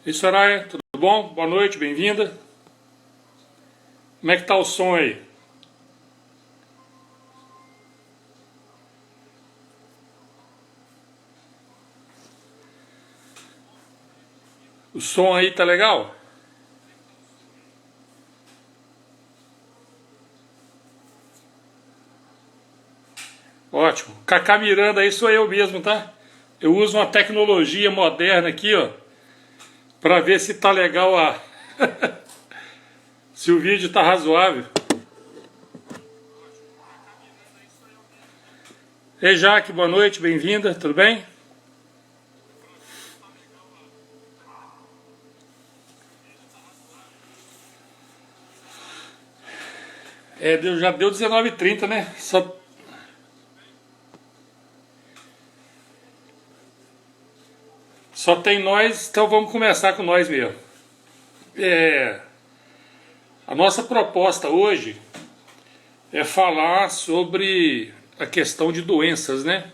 E Soraya, tudo bom? Boa noite, bem-vinda. Como é que tá o som aí? O som aí tá legal? Ótimo. Cacá Miranda aí sou eu mesmo, tá? Eu uso uma tecnologia moderna aqui, ó, pra ver se tá legal se o vídeo tá razoável. Ei, Jaque, boa noite, bem-vinda, tudo bem? Já deu 19h30, né? Só tem nós, então vamos começar com nós mesmo. É, a nossa proposta hoje é falar sobre a questão de doenças, né?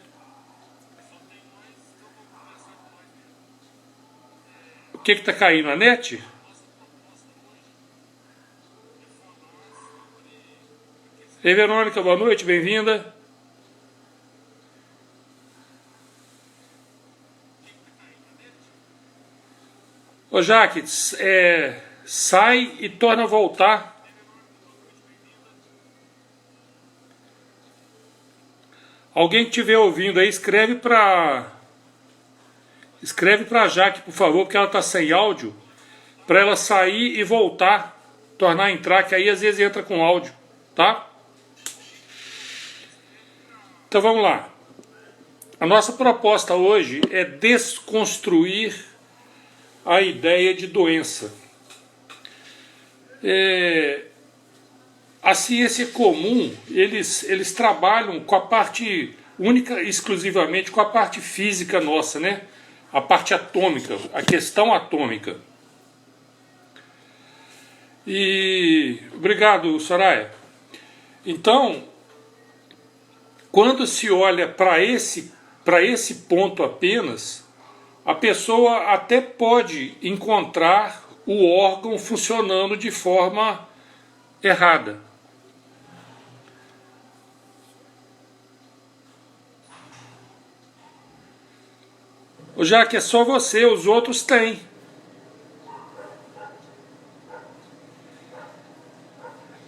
O que tá caindo? A net? Ei, Verônica, boa noite, bem-vinda. Ô, Jaque, sai e torna a voltar. Alguém que estiver ouvindo aí, escreve pra Jaque, por favor, porque ela tá sem áudio, para ela sair e voltar, tornar a entrar, que aí às vezes entra com áudio, tá? Então vamos lá. A nossa proposta hoje é desconstruir a ideia de doença. A ciência comum, eles trabalham com a parte única, exclusivamente com a parte física nossa, né? A parte atômica, a questão atômica. E obrigado, Soraya. Então, quando se olha para esse ponto apenas, a pessoa até pode encontrar o órgão funcionando de forma errada. Já que é só você, os outros têm.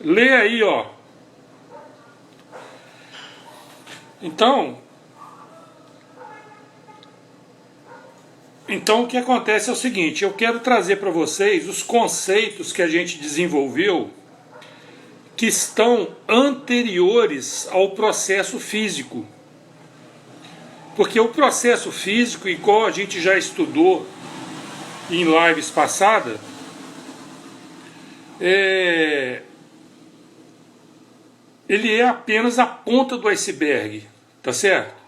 Lê aí, ó. Então o que acontece é o seguinte, eu quero trazer para vocês os conceitos que a gente desenvolveu que estão anteriores ao processo físico. Porque o processo físico, igual a gente já estudou em lives passadas, ele é apenas a ponta do iceberg, tá certo?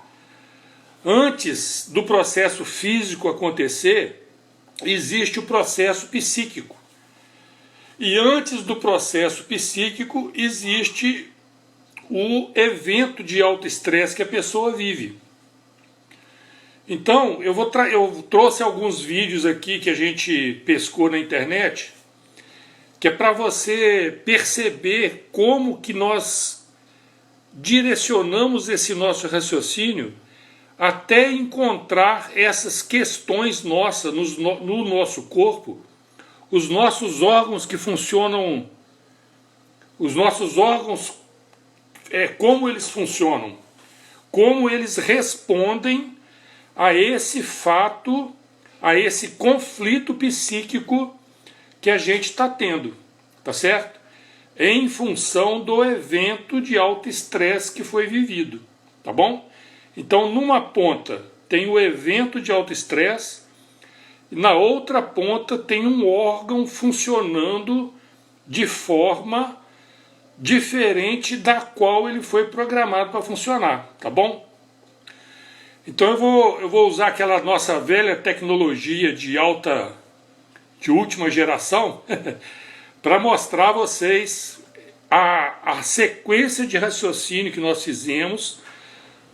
Antes do processo físico acontecer, existe o processo psíquico. E antes do processo psíquico, existe o evento de alto estresse que a pessoa vive. Então, eu trouxe alguns vídeos aqui que a gente pescou na internet, que é para você perceber como que nós direcionamos esse nosso raciocínio até encontrar essas questões nossas no nosso corpo, os nossos órgãos que funcionam, os nossos órgãos, como eles funcionam, como eles respondem a esse fato, a esse conflito psíquico que a gente está tendo, tá certo? Em função do evento de alto estresse que foi vivido, tá bom? Então, numa ponta tem o evento de alto estresse, e na outra ponta tem um órgão funcionando de forma diferente da qual ele foi programado para funcionar, tá bom? Então eu vou usar aquela nossa velha tecnologia de última geração para mostrar a vocês a sequência de raciocínio que nós fizemos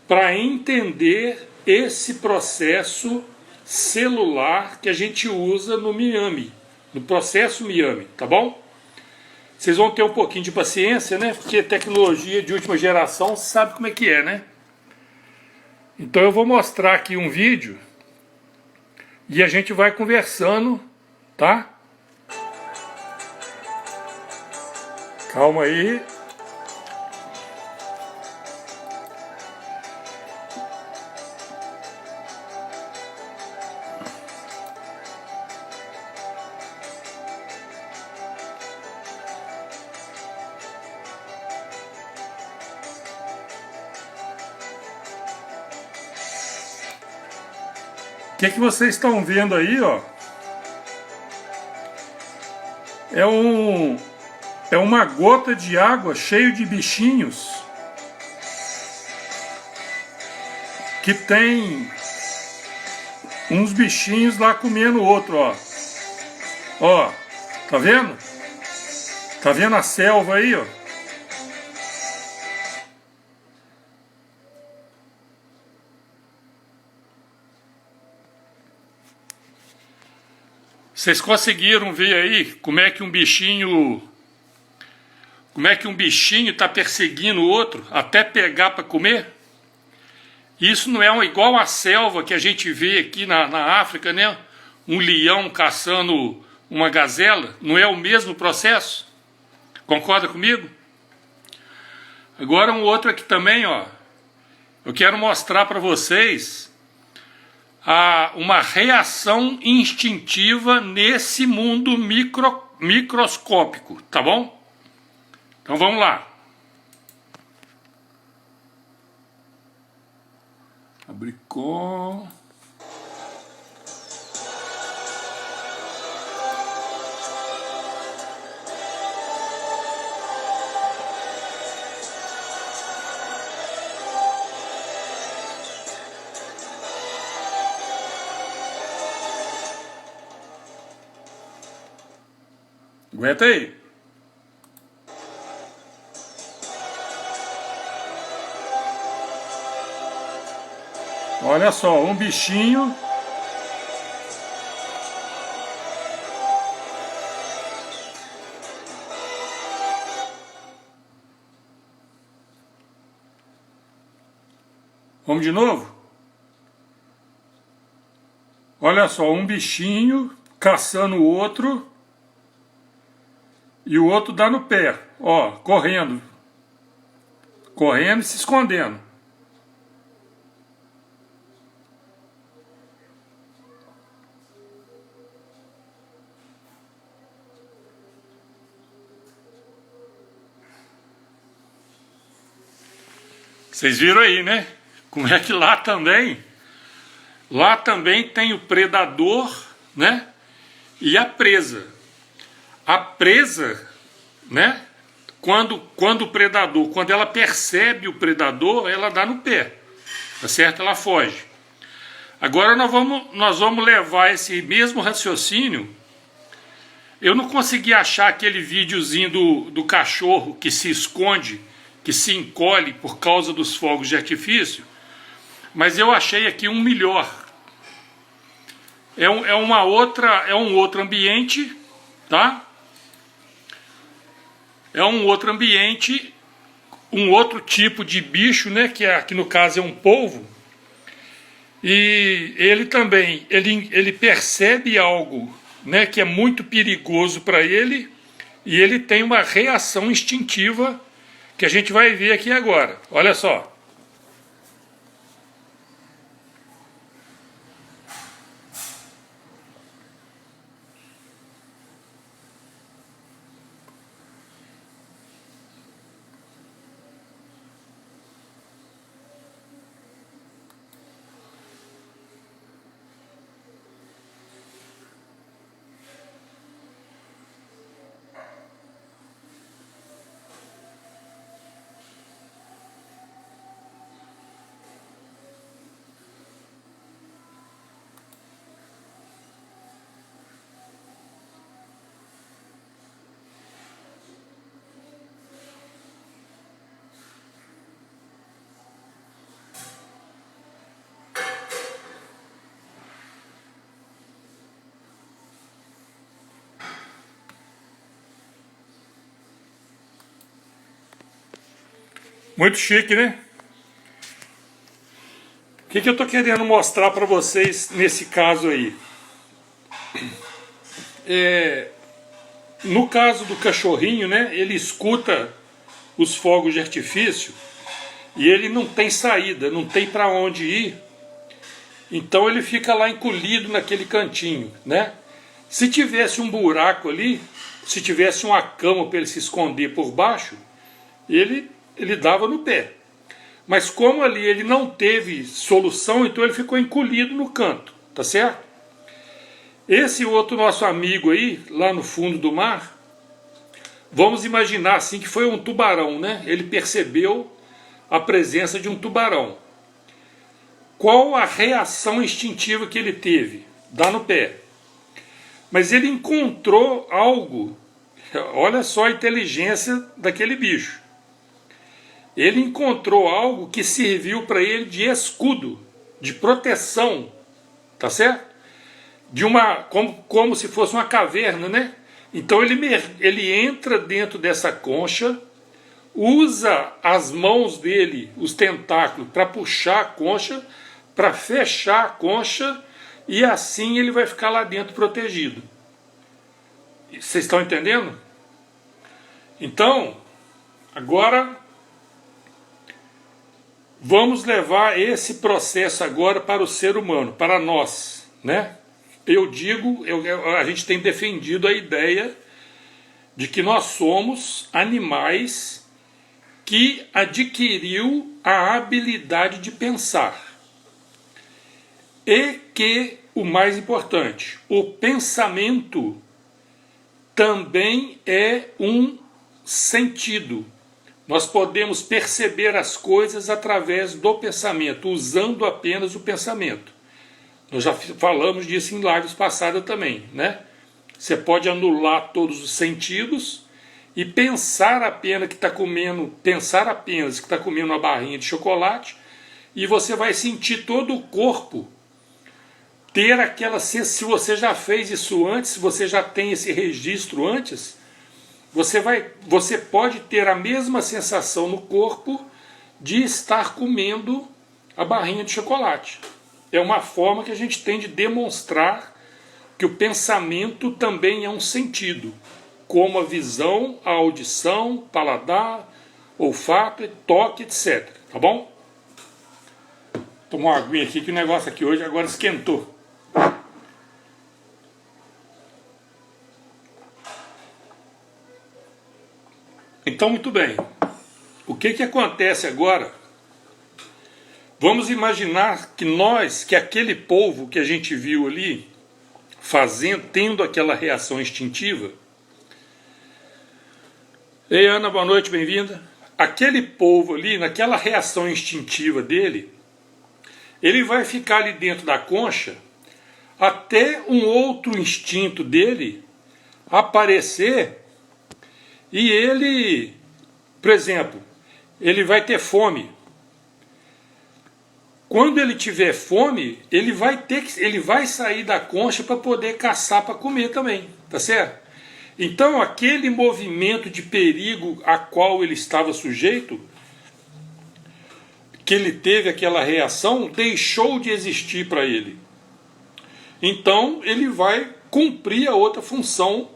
para entender esse processo celular que a gente usa no Miami, no processo Miami, tá bom? Vocês vão ter um pouquinho de paciência, né? Porque tecnologia de última geração sabe como é que é, né? Então eu vou mostrar aqui um vídeo e a gente vai conversando, tá? Calma aí. O que vocês estão vendo aí, ó? É uma gota de água cheio de bichinhos que tem uns bichinhos lá comendo o outro, ó. Ó, tá vendo? Tá vendo a selva aí, ó? Vocês conseguiram ver aí como é que um bichinho está perseguindo o outro até pegar para comer? Isso não é igual a selva que a gente vê aqui na África, né? Um leão caçando uma gazela, não é o mesmo processo? Concorda comigo? Agora um outro aqui também, ó. Eu quero mostrar para vocês uma reação instintiva nesse mundo microscópico, tá bom? Então vamos lá. Abrir com... Aguenta aí. Olha só, um bichinho. Vamos de novo? Olha só, um bichinho caçando o outro. E o outro dá no pé, ó, correndo. Correndo e se escondendo. Vocês viram aí, né? Como é que lá também tem o predador, né? E a presa. A presa, né? Quando o predador, quando ela percebe o predador, ela dá no pé, tá certo? Ela foge. Agora nós vamos levar esse mesmo raciocínio. Eu não consegui achar aquele videozinho do cachorro que se esconde, que se encolhe por causa dos fogos de artifício, mas eu achei aqui um melhor. É um outro ambiente, tá? É um outro ambiente, um outro tipo de bicho, né? Que no caso é um polvo. E ele também, ele percebe algo, né? Que é muito perigoso para ele. E ele tem uma reação instintiva que a gente vai ver aqui agora. Olha só. Muito chique, né? O que eu estou querendo mostrar para vocês nesse caso aí? No caso do cachorrinho, né? Ele escuta os fogos de artifício e ele não tem saída, não tem para onde ir. Então ele fica lá encolhido naquele cantinho, né? Se tivesse um buraco ali, se tivesse uma cama para ele se esconder por baixo, ele dava no pé. Mas como ali ele não teve solução, então ele ficou encolhido no canto, tá certo? Esse outro nosso amigo aí, lá no fundo do mar, vamos imaginar assim que foi um tubarão, né? Ele percebeu a presença de um tubarão. Qual a reação instintiva que ele teve? Dá no pé. Mas ele encontrou algo, olha só a inteligência daquele bicho. Ele encontrou algo que serviu para ele de escudo, de proteção, tá certo? Como se fosse uma caverna, né? Então ele entra dentro dessa concha, usa as mãos dele, os tentáculos, para puxar a concha, para fechar a concha, e assim ele vai ficar lá dentro protegido. Vocês estão entendendo? Então, agora vamos levar esse processo agora para o ser humano, para nós, né? A gente tem defendido a ideia de que nós somos animais que adquiriu a habilidade de pensar. E que, o mais importante, o pensamento também é um sentido. Nós podemos perceber as coisas através do pensamento, usando apenas o pensamento. Nós já falamos disso em lives passadas também, né? Você pode anular todos os sentidos e pensar apenas que está comendo uma barrinha de chocolate, e você vai sentir todo o corpo ter aquela... Se você já fez isso antes, se você já tem esse registro antes, você pode ter a mesma sensação no corpo de estar comendo a barrinha de chocolate. É uma forma que a gente tem de demonstrar que o pensamento também é um sentido, como a visão, a audição, paladar, olfato, toque, etc. Tá bom? Tomar uma aguinha aqui que o negócio aqui hoje agora esquentou. Então, muito bem. O que acontece agora? Vamos imaginar que aquele polvo que a gente viu ali, tendo aquela reação instintiva. Ei, Ana, boa noite, bem-vinda. Aquele polvo ali, naquela reação instintiva dele, ele vai ficar ali dentro da concha até um outro instinto dele aparecer e ele, por exemplo, ele vai ter fome. Quando ele tiver fome, ele vai sair da concha para poder caçar para comer também, tá certo? Então aquele movimento de perigo a qual ele estava sujeito, que ele teve aquela reação, deixou de existir para ele. Então ele vai cumprir a outra função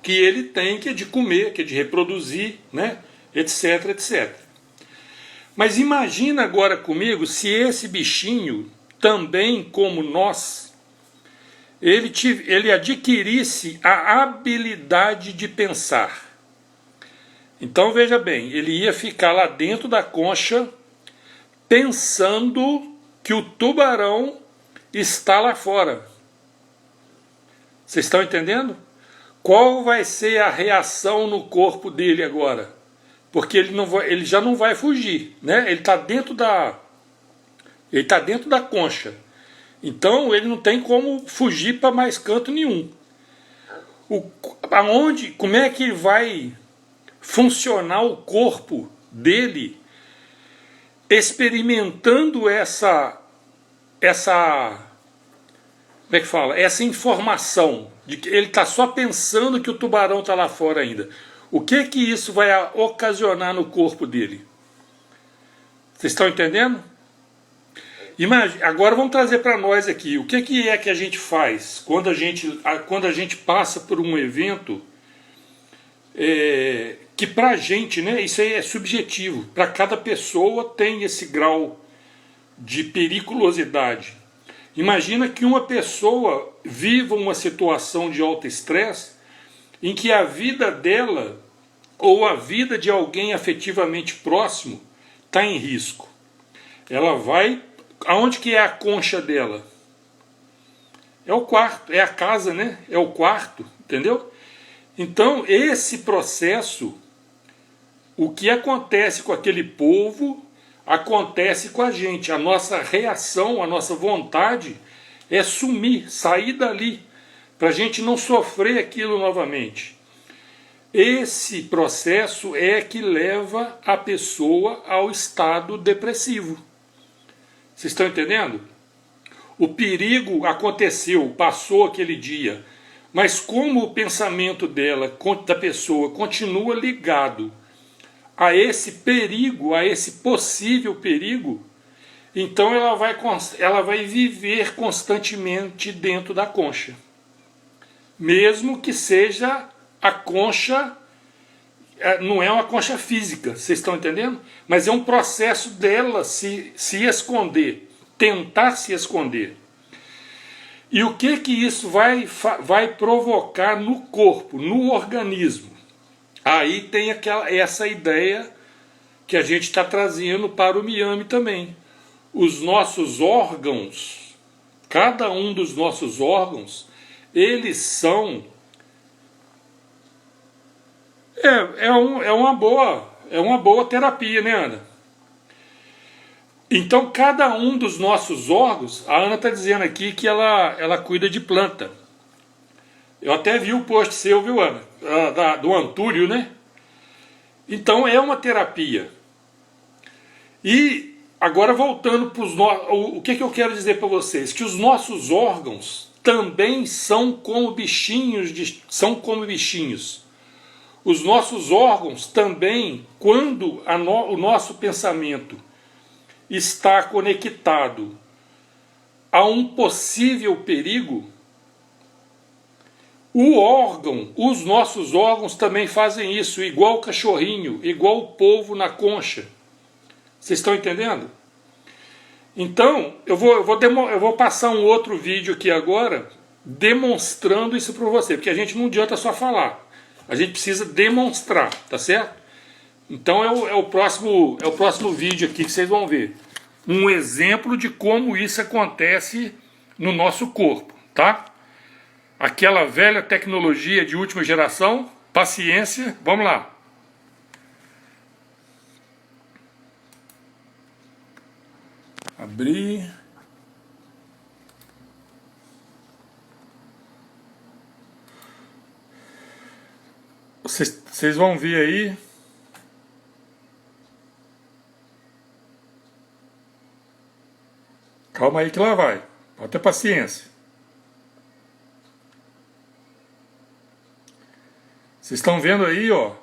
que ele tem, que é de comer, que é de reproduzir, né? Etc, etc. Mas imagina agora comigo se esse bichinho, também como nós, ele adquirisse a habilidade de pensar. Então veja bem, ele ia ficar lá dentro da concha pensando que o tubarão está lá fora. Vocês estão entendendo? Qual vai ser a reação no corpo dele agora? Porque ele já não vai fugir, né? Ele está dentro da concha. Então ele não tem como fugir para mais canto nenhum. Como é que vai funcionar o corpo dele experimentando essa como é que fala? Essa informação de que ele está só pensando que o tubarão está lá fora ainda. O que isso vai ocasionar no corpo dele? Vocês estão entendendo? Agora vamos trazer para nós aqui, o que é que a gente faz quando a gente passa por um evento que para a gente, né, isso aí é subjetivo, para cada pessoa tem esse grau de periculosidade. Imagina que uma pessoa viva uma situação de alto estresse em que a vida dela ou a vida de alguém afetivamente próximo está em risco. Ela vai... Aonde que é a concha dela? É o quarto, é a casa, né? É o quarto, entendeu? Então, esse processo, o que acontece com aquele povo, acontece com a gente. A nossa reação, a nossa vontade é sumir, sair dali, para a gente não sofrer aquilo novamente. Esse processo é que leva a pessoa ao estado depressivo. Vocês estão entendendo? O perigo aconteceu, passou aquele dia, mas como o pensamento da pessoa continua ligado a esse perigo, a esse possível perigo, então ela vai viver constantemente dentro da concha. Mesmo que seja a concha, não é uma concha física, vocês estão entendendo? Mas é um processo dela se esconder, tentar se esconder. E o que isso vai provocar no corpo, no organismo? Aí tem essa ideia que a gente está trazendo para o Miami também. Os nossos órgãos, cada um dos nossos órgãos, eles são... É uma boa terapia, né, Ana? Então, cada um dos nossos órgãos, a Ana está dizendo aqui que ela cuida de planta. Eu até vi o post seu, viu, Ana? Do Antúrio, né? Então, é uma terapia. E agora, voltando para o que eu quero dizer para vocês? Que os nossos órgãos também são como bichinhos. Os nossos órgãos também, quando o nosso pensamento está conectado a um possível perigo, os nossos órgãos também fazem isso, igual o cachorrinho, igual o polvo na concha. Vocês estão entendendo? Então, eu vou passar um outro vídeo aqui agora, demonstrando isso para você, porque a gente não adianta só falar. A gente precisa demonstrar, tá certo? Então é o próximo vídeo aqui que vocês vão ver. Um exemplo de como isso acontece no nosso corpo, tá? Aquela velha tecnologia de última geração, paciência, vamos lá. Abrir. Vocês vão ver aí. Calma aí que lá vai. Pode ter paciência. Vocês estão vendo aí, ó.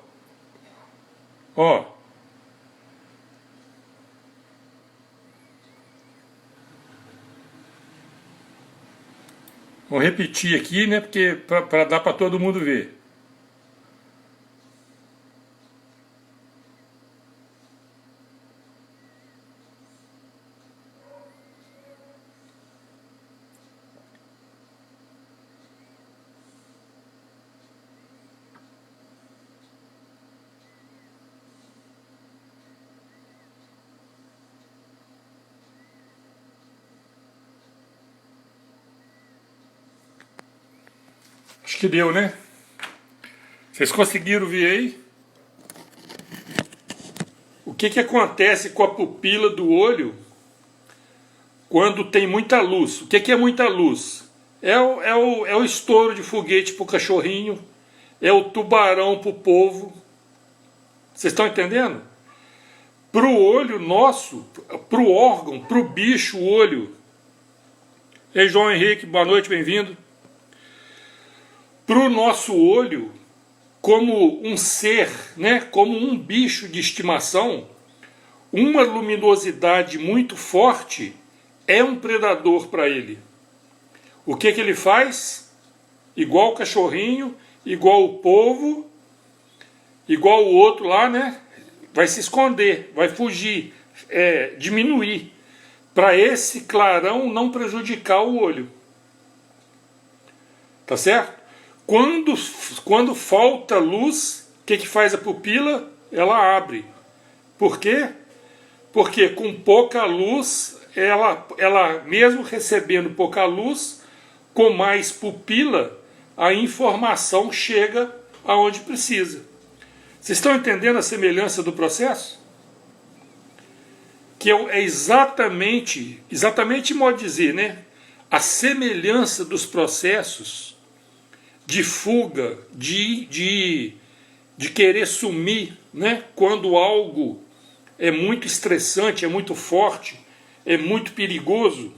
Ó. Vou repetir aqui, né? Porque para dar para todo mundo ver. Acho que deu, né? Vocês conseguiram ver aí? O que acontece com a pupila do olho quando tem muita luz? O que é muita luz? É o estouro de foguete para o cachorrinho, é o tubarão para o polvo. Vocês estão entendendo? Para o olho nosso, para o órgão, para o bicho, o olho. Ei, João Henrique, boa noite, bem-vindo. Para o nosso olho, como um ser, né, como um bicho de estimação, uma luminosidade muito forte é um predador para ele. O que ele faz? Igual o cachorrinho, igual o povo, igual o outro lá, né? Vai se esconder, vai fugir, diminuir, para esse clarão não prejudicar o olho. Tá certo? Quando falta luz, o que faz a pupila? Ela abre. Por quê? Porque com pouca luz, ela mesmo recebendo pouca luz, com mais pupila, a informação chega aonde precisa. Vocês estão entendendo a semelhança do processo? Que é exatamente modo de dizer, né? A semelhança dos processos de fuga, de querer sumir, né? Quando algo é muito estressante, é muito forte, é muito perigoso.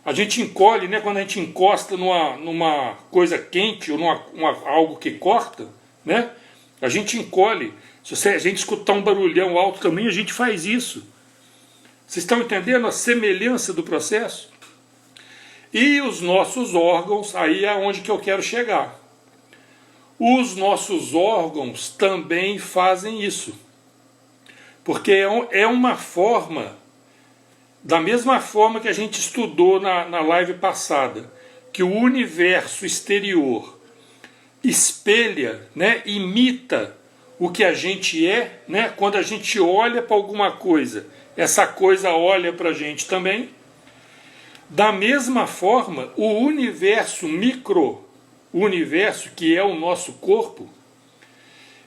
A gente encolhe, né? Quando a gente encosta numa coisa quente ou algo que corta, né? A gente encolhe. Se a gente escutar um barulhão alto também, a gente faz isso. Vocês estão entendendo a semelhança do processo? E os nossos órgãos, aí é onde que eu quero chegar. Os nossos órgãos também fazem isso. Porque é uma forma, da mesma forma que a gente estudou na live passada, que o universo exterior espelha, né, imita o que a gente é, né, quando a gente olha para alguma coisa, essa coisa olha para a gente também. Da mesma forma, o universo o universo que é o nosso corpo,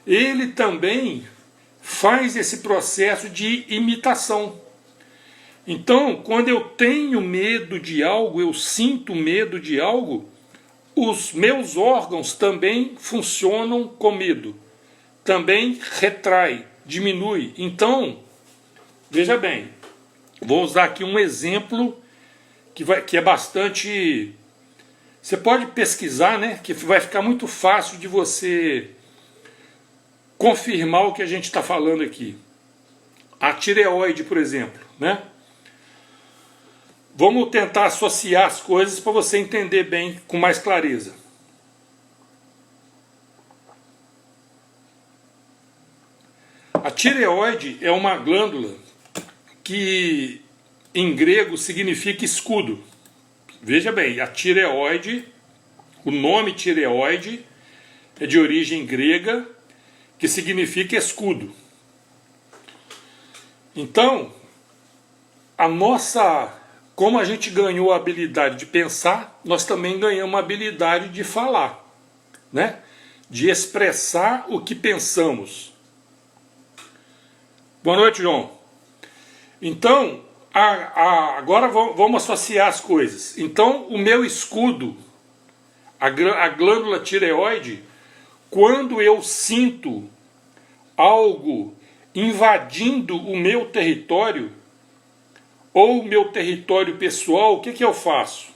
ele também faz esse processo de imitação. Então, quando eu tenho medo de algo, eu sinto medo de algo, os meus órgãos também funcionam com medo. Também retrai, diminui. Então, veja bem, vou usar aqui um exemplo que é bastante... Você pode pesquisar, né? Que vai ficar muito fácil de você confirmar o que a gente está falando aqui. A tireoide, por exemplo, né? Vamos tentar associar as coisas para você entender bem, com mais clareza. A tireoide é uma glândula que em grego significa escudo. Veja bem, a tireoide, o nome tireoide é de origem grega, que significa escudo. Então, como a gente ganhou a habilidade de pensar, nós também ganhamos a habilidade de falar, né? De expressar o que pensamos. Boa noite, João. Então, agora vamos associar as coisas. Então, o meu escudo, a glândula tireoide, quando eu sinto algo invadindo o meu território, ou o meu território pessoal, o que eu faço?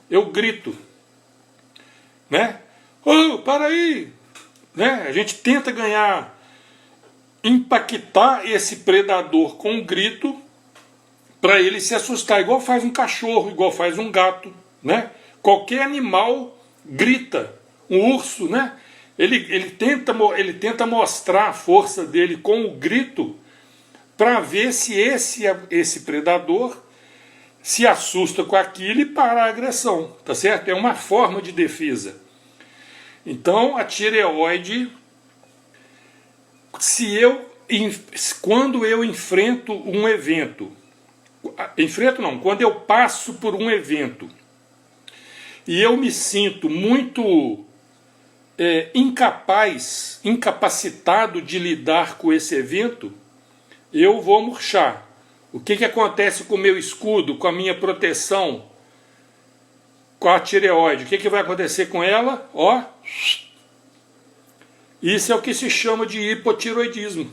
Eu grito, né? Oh, para aí! Né? A gente tenta impactar esse predador com um grito para ele se assustar, igual faz um cachorro, igual faz um gato, né? Qualquer animal grita, um urso, né? Ele tenta mostrar a força dele com o grito para ver se esse predador se assusta com aquilo e para a agressão, tá certo? É uma forma de defesa. Então a tireoide, quando eu enfrento um evento, quando eu passo por um evento e eu me sinto muito incapacitado de lidar com esse evento, eu vou murchar. O que acontece com o meu escudo, com a minha proteção, com a tireoide? O que vai acontecer com ela? Ó, isso é o que se chama de hipotiroidismo.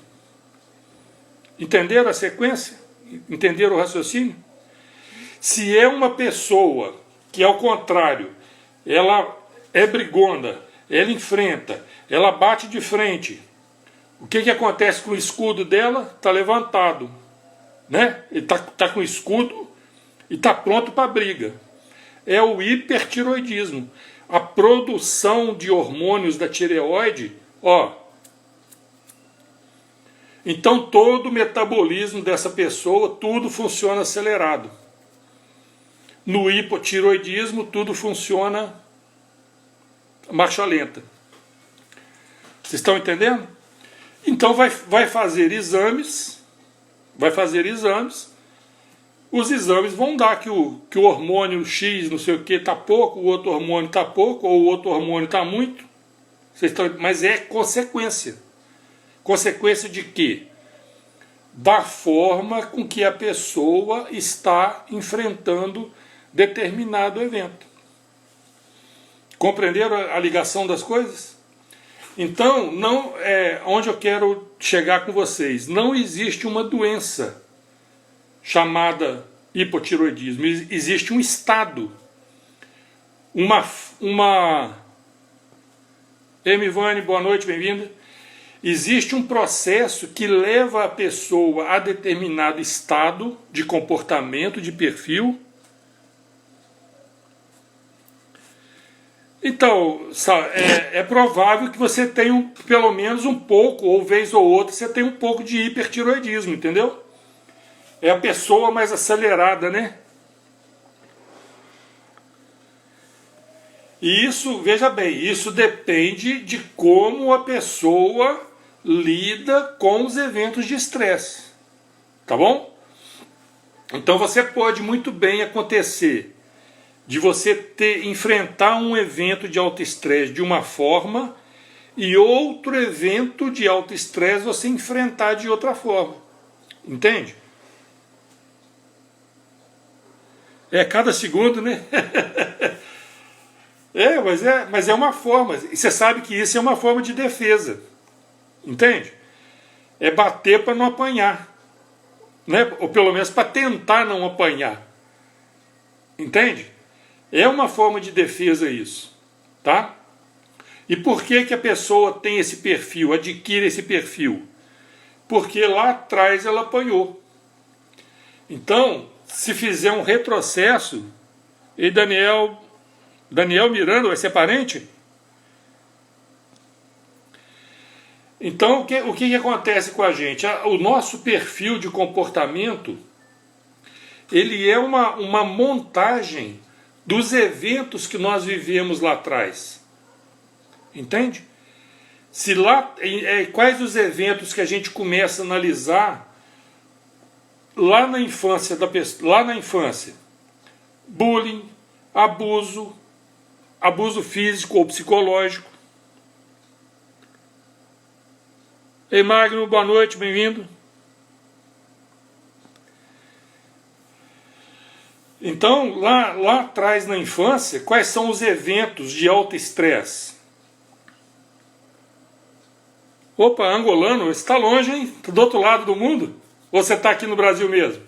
Entenderam a sequência? Entenderam o raciocínio? Se é uma pessoa que, ao contrário, ela é brigona, ela enfrenta, ela bate de frente, o que acontece com o escudo dela? Está levantado. né? Ele tá com escudo e está pronto para a briga. É o hipertiroidismo. A produção de hormônios da tireoide, ó. Então todo o metabolismo dessa pessoa, tudo funciona acelerado. No hipotiroidismo, tudo funciona marcha lenta. Vocês estão entendendo? Então vai fazer exames, os exames vão dar que o hormônio X, não sei o que, está pouco, o outro hormônio está pouco, ou o outro hormônio está muito. Mas é consequência. Consequência de quê? Da forma com que a pessoa está enfrentando determinado evento. Compreenderam a ligação das coisas? Então, não onde eu quero chegar com vocês. Não existe uma doença chamada hipotiroidismo. Existe um estado. Emivane, boa noite, bem-vinda. Existe um processo que leva a pessoa a determinado estado de comportamento, de perfil. Então, é provável que você tenha pelo menos um pouco, ou vez ou outra, você tem um pouco de hipertiroidismo, entendeu? É a pessoa mais acelerada, né? E isso, veja bem, isso depende de como a pessoa lida com os eventos de estresse, tá bom? Então você pode muito bem acontecer de você enfrentar um evento de alto estresse de uma forma e outro evento de alto estresse você enfrentar de outra forma, entende? Cada segundo, né? Mas é uma forma, e você sabe que isso é uma forma de defesa, entende? É bater para não apanhar, né? Ou pelo menos para tentar não apanhar, entende? É uma forma de defesa isso, tá? E por que a pessoa tem esse perfil, adquire esse perfil? Porque lá atrás ela apanhou. Então, se fizer um retrocesso, e Daniel Miranda vai ser parente? Então, o que acontece com a gente? O nosso perfil de comportamento, ele é uma montagem dos eventos que nós vivemos lá atrás. Entende? Quais os eventos que a gente começa a analisar lá na infância da pessoa, lá na infância? Bullying, abuso físico ou psicológico. Ei, Magno, boa noite, bem-vindo. Então, lá atrás na infância, quais são os eventos de alto estresse? Opa, angolano, você está longe, hein? Tá do outro lado do mundo? Ou você está aqui no Brasil mesmo?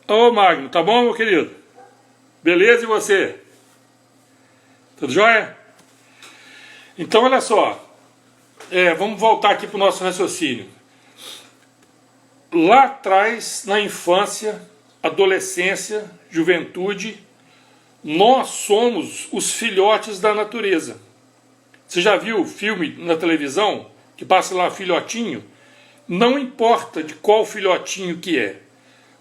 Ô Magno, tá bom, meu querido? Beleza, e você? Tudo jóia? Então, olha só, vamos voltar aqui para o nosso raciocínio. Lá atrás, na infância, adolescência, juventude, nós somos os filhotes da natureza. Você já viu filme na televisão que passa lá filhotinho? Não importa de qual filhotinho que é.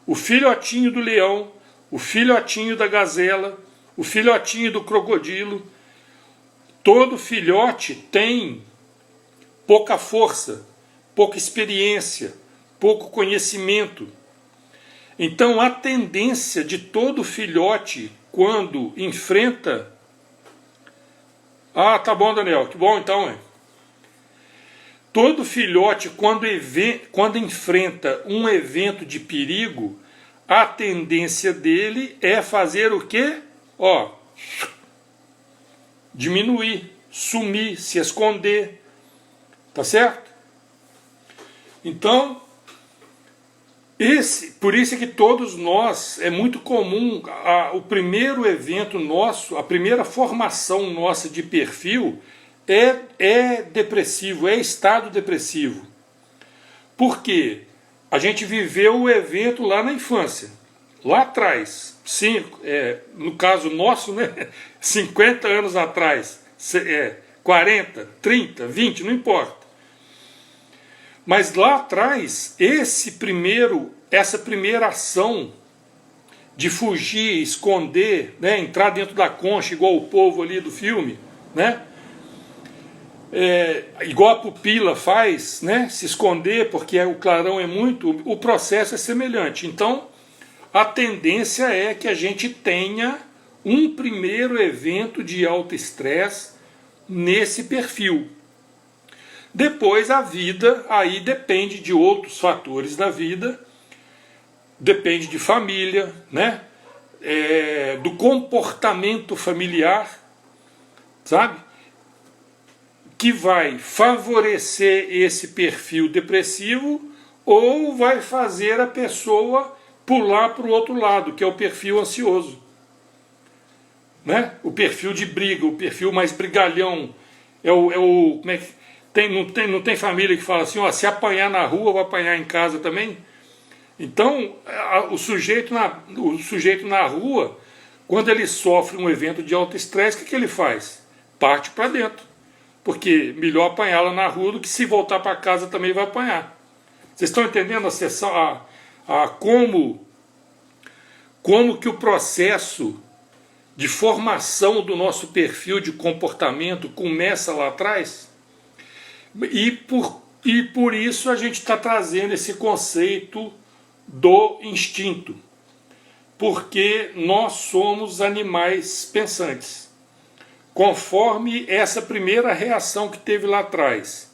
O filhotinho do leão, o filhotinho da gazela, o filhotinho do crocodilo. Todo filhote tem pouca força, pouca experiência, pouco conhecimento. Então a tendência de todo filhote quando enfrenta... Ah, tá bom, Daniel, que bom então, Todo filhote quando enfrenta um evento de perigo, a tendência dele é fazer o quê? Diminuir, sumir, se esconder, tá certo? Então, Por isso é que todos nós, é muito comum, o primeiro evento nosso, a primeira formação nossa de perfil é depressivo, é estado depressivo. Por quê? A gente viveu o evento lá na infância, lá atrás, no caso nosso, né, 50 anos atrás, 40, 30, 20, não importa. Mas lá atrás, essa primeira ação de fugir, esconder, né, entrar dentro da concha, igual o povo ali do filme, né, igual a pupila faz, né, se esconder porque o clarão é muito, o processo é semelhante. Então, a tendência é que a gente tenha um primeiro evento de autoestresse nesse perfil. Depois a vida aí depende de outros fatores da vida, depende de família, né? Do comportamento familiar, sabe? Que vai favorecer esse perfil depressivo ou vai fazer a pessoa pular para o outro lado, que é o perfil ansioso, né? O perfil de briga, o perfil mais brigalhão, como é que não tem família que fala assim, ó, se apanhar na rua, vai apanhar em casa também. Então, o sujeito na rua, quando ele sofre um evento de autoestresse, o que ele faz? Parte para dentro. Porque melhor apanhá-la na rua do que se voltar para casa também vai apanhar. Vocês estão entendendo como que o processo de formação do nosso perfil de comportamento começa lá atrás? E por isso a gente está trazendo esse conceito do instinto, porque nós somos animais pensantes. Conforme essa primeira reação que teve lá atrás,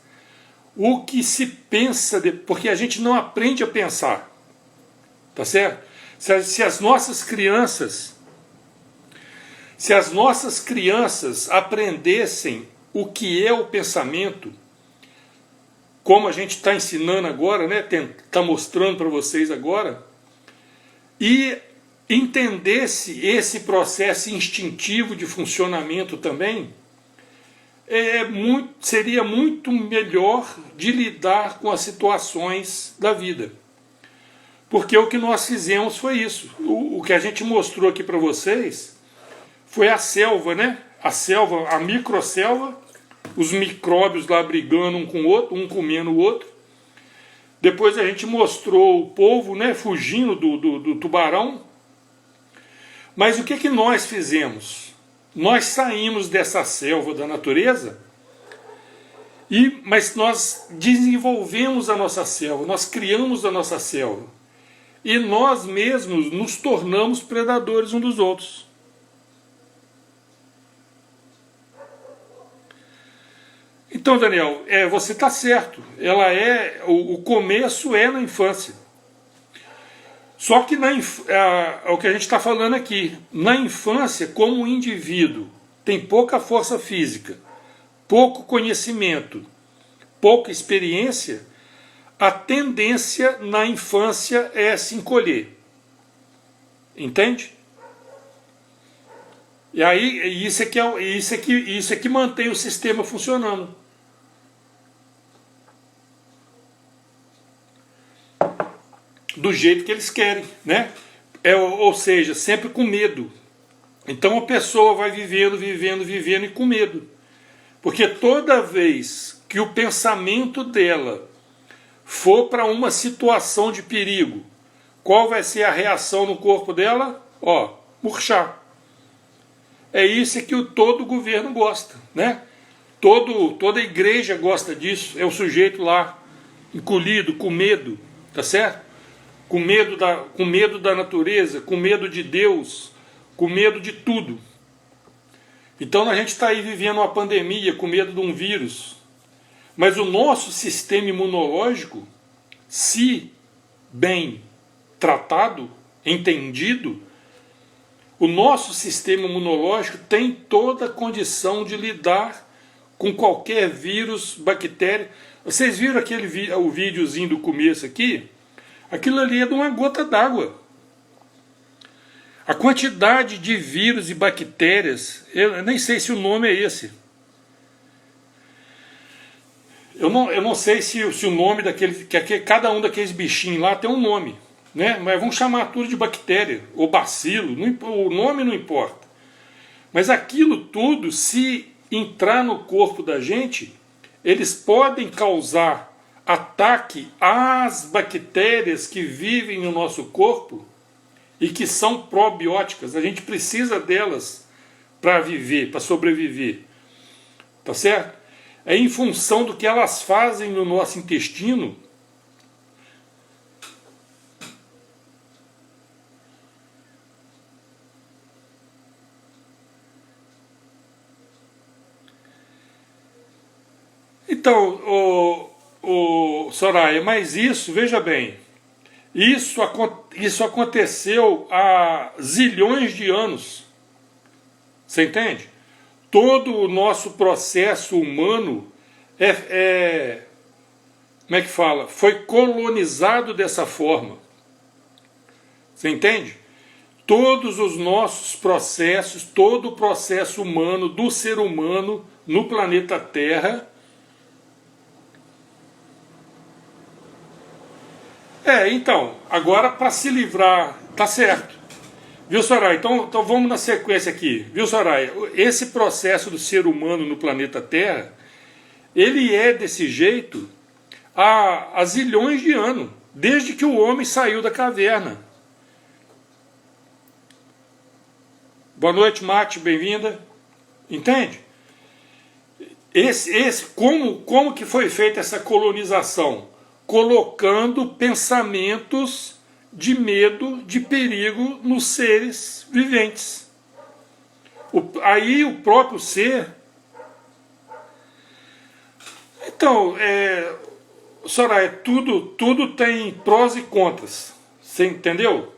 o que se pensa, porque a gente não aprende a pensar, tá certo? Se as nossas crianças aprendessem o que é o pensamento, como a gente está ensinando agora, né? Está mostrando para vocês agora, e entendesse esse processo instintivo de funcionamento também, seria muito melhor de lidar com as situações da vida. Porque o que nós fizemos foi isso. O que a gente mostrou aqui para vocês foi a selva, né? A selva, a microselva, os micróbios lá brigando um com o outro, um comendo o outro. Depois a gente mostrou o polvo, né, fugindo do tubarão. Mas o que nós fizemos? Nós saímos dessa selva da natureza, mas nós desenvolvemos a nossa selva, nós criamos a nossa selva. E nós mesmos nos tornamos predadores uns dos outros. Então, Daniel, você está certo. O começo é na infância. Só que é o que a gente está falando aqui. Na infância, como o indivíduo tem pouca força física, pouco conhecimento, pouca experiência, a tendência na infância é se encolher. Entende? E aí isso é que mantém o sistema funcionando. Do jeito que eles querem, né? Ou seja, sempre com medo. Então a pessoa vai vivendo e com medo. Porque toda vez que o pensamento dela for para uma situação de perigo, qual vai ser a reação no corpo dela? Murchar. É isso que todo governo gosta, né? Toda igreja gosta disso. É o sujeito lá, encolhido, com medo, tá certo? Com medo da natureza, com medo de Deus, com medo de tudo. Então a gente está aí vivendo uma pandemia, com medo de um vírus. Mas o nosso sistema imunológico, se bem tratado, entendido, o nosso sistema imunológico tem toda a condição de lidar com qualquer vírus, bactéria. Vocês viram o videozinho do começo aqui? Aquilo ali é de uma gota d'água. A quantidade de vírus e bactérias, eu nem sei se o nome é esse. Eu não sei se o nome daquele, que cada um daqueles bichinhos lá tem um nome, né? Mas vamos chamar tudo de bactéria ou bacilo, o nome não importa. Mas aquilo tudo, se entrar no corpo da gente, eles podem causar ataque às bactérias que vivem no nosso corpo e que são probióticas. A gente precisa delas para viver, para sobreviver. Tá certo? É em função do que elas fazem no nosso intestino então, Soraya, mas isso, veja bem, isso aconteceu há zilhões de anos. Você entende? Todo o nosso processo humano como é que fala? Foi colonizado dessa forma. Você entende? Todos os nossos processos, todo o processo humano, do ser humano no planeta Terra. Então, agora para se livrar, tá certo. Viu, Soraya? Então vamos na sequência aqui. Viu, Soraya? Esse processo do ser humano no planeta Terra, ele é desse jeito há zilhões de anos, desde que o homem saiu da caverna. Boa noite, Mate, bem-vinda. Entende? Como que foi feita essa colonização? Colocando pensamentos de medo, de perigo nos seres viventes. Aí o próprio ser... Então, Soraya, tudo tem prós e contras. Você entendeu?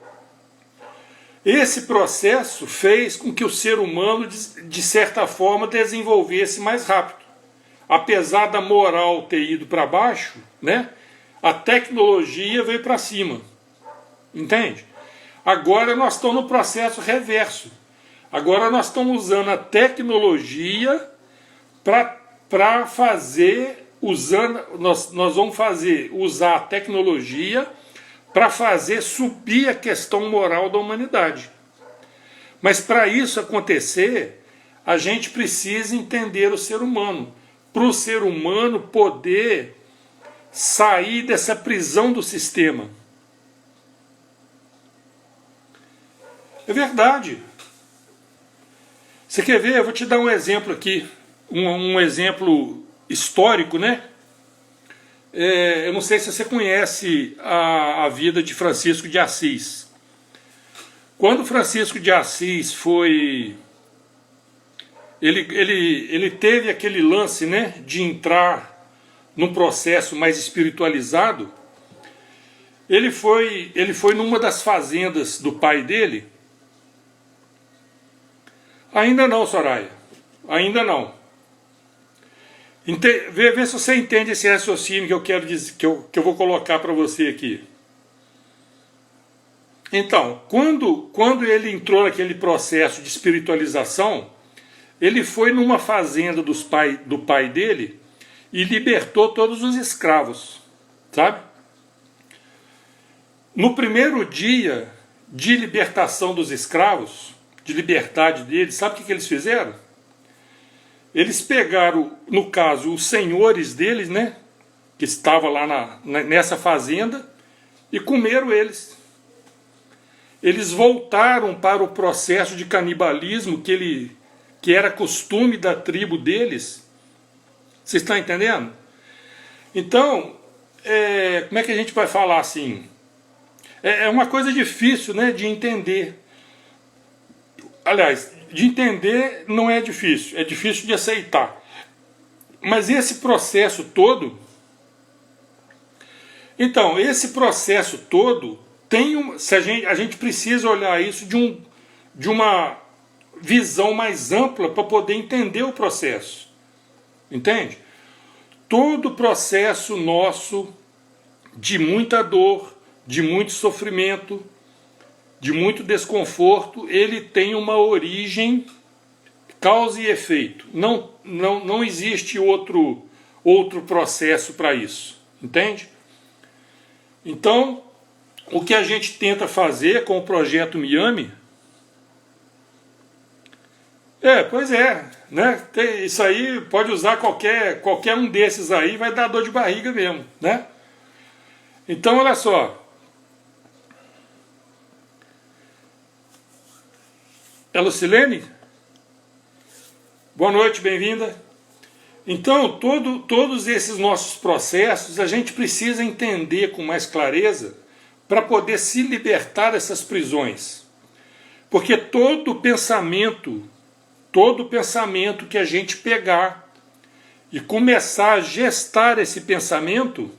Esse processo fez com que o ser humano, de certa forma, desenvolvesse mais rápido. Apesar da moral ter ido para baixo, né? A tecnologia veio para cima. Entende? Agora nós estamos no processo reverso. Agora nós estamos usando a tecnologia para fazer, nós vamos usar a tecnologia para fazer subir a questão moral da humanidade. Mas para isso acontecer, a gente precisa entender o ser humano. Para o ser humano poder sair dessa prisão do sistema. É verdade. Você quer ver? Eu vou te dar um exemplo aqui. Um exemplo histórico, né? Eu não sei se você conhece a vida de Francisco de Assis. Quando Francisco de Assis foi... Ele teve aquele lance, né, de entrar num processo mais espiritualizado. Ele foi numa das fazendas do pai dele. Ainda não, Soraya. Ainda não. Vê se você entende esse raciocínio que eu quero dizer, que eu vou colocar para você aqui. Então, quando ele entrou naquele processo de espiritualização, ele foi numa fazenda do pai dele e libertou todos os escravos, sabe? No primeiro dia de libertação dos escravos, de liberdade deles, sabe o que eles fizeram? Eles pegaram, no caso, os senhores deles, né, que estavam lá nessa fazenda, e comeram eles. Eles voltaram para o processo de canibalismo que era costume da tribo deles. Vocês estão entendendo? Então, como é que a gente vai falar assim? É uma coisa difícil, né, de entender. Aliás, de entender não é difícil de aceitar. Mas esse processo todo... Então, esse processo todo a gente precisa olhar isso de uma visão mais ampla para poder entender o processo. Entende? Todo processo nosso de muita dor, de muito sofrimento, de muito desconforto, ele tem uma origem, causa e efeito. Não existe outro processo para isso, entende? Então, o que a gente tenta fazer com o projeto Miami... pois é, né? Isso aí pode usar qualquer um desses aí, vai dar dor de barriga mesmo, né? Então, olha só. Lucilene? Boa noite, bem-vinda. Então, todos esses nossos processos a gente precisa entender com mais clareza para poder se libertar dessas prisões. Porque todo pensamento que a gente pegar e começar a gestar esse pensamento,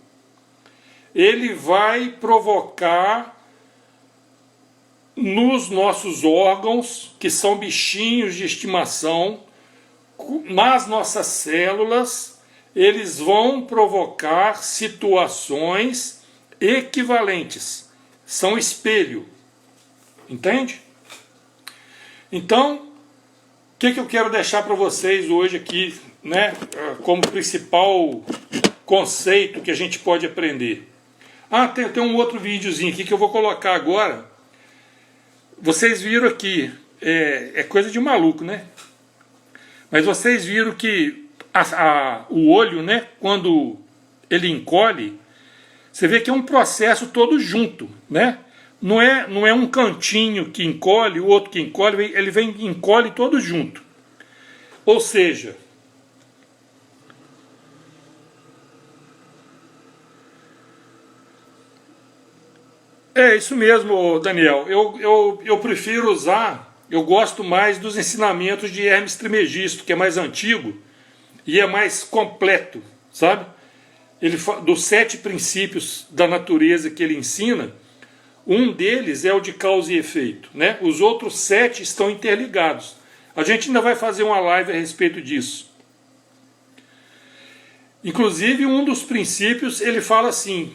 ele vai provocar nos nossos órgãos, que são bichinhos de estimação, nas nossas células, eles vão provocar situações equivalentes. São espelho. Entende? Então, o que eu quero deixar para vocês hoje aqui, né, como principal conceito que a gente pode aprender? Tem um outro videozinho aqui que eu vou colocar agora. Vocês viram aqui, é coisa de maluco, né? Mas vocês viram que o olho, né, quando ele encolhe, você vê que é um processo todo junto, né? Não é um cantinho que encolhe, o outro que encolhe, ele encolhe todo junto. Ou seja, é isso mesmo, Daniel. Eu prefiro usar, eu gosto mais dos ensinamentos de Hermes Trismegisto, que é mais antigo e é mais completo, sabe? Dos 7 princípios da natureza que ele ensina, um deles é o de causa e efeito, né? Os outros 7 estão interligados. A gente ainda vai fazer uma live a respeito disso. Inclusive, um dos princípios, ele fala assim,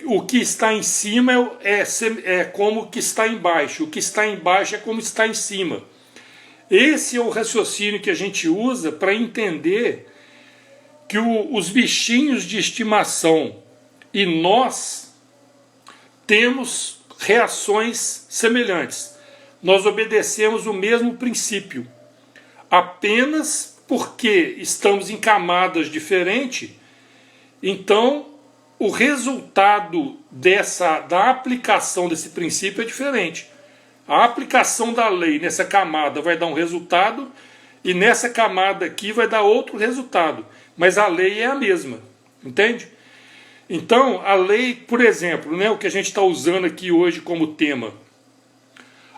o que está em cima é como o que está embaixo, o que está embaixo é como está em cima. Esse é o raciocínio que a gente usa para entender que os bichinhos de estimação e nós temos reações semelhantes. Nós obedecemos o mesmo princípio. Apenas porque estamos em camadas diferentes, então o resultado da aplicação desse princípio é diferente. A aplicação da lei nessa camada vai dar um resultado e nessa camada aqui vai dar outro resultado. Mas a lei é a mesma, entende? Então, a lei, por exemplo, né, o que a gente está usando aqui hoje como tema,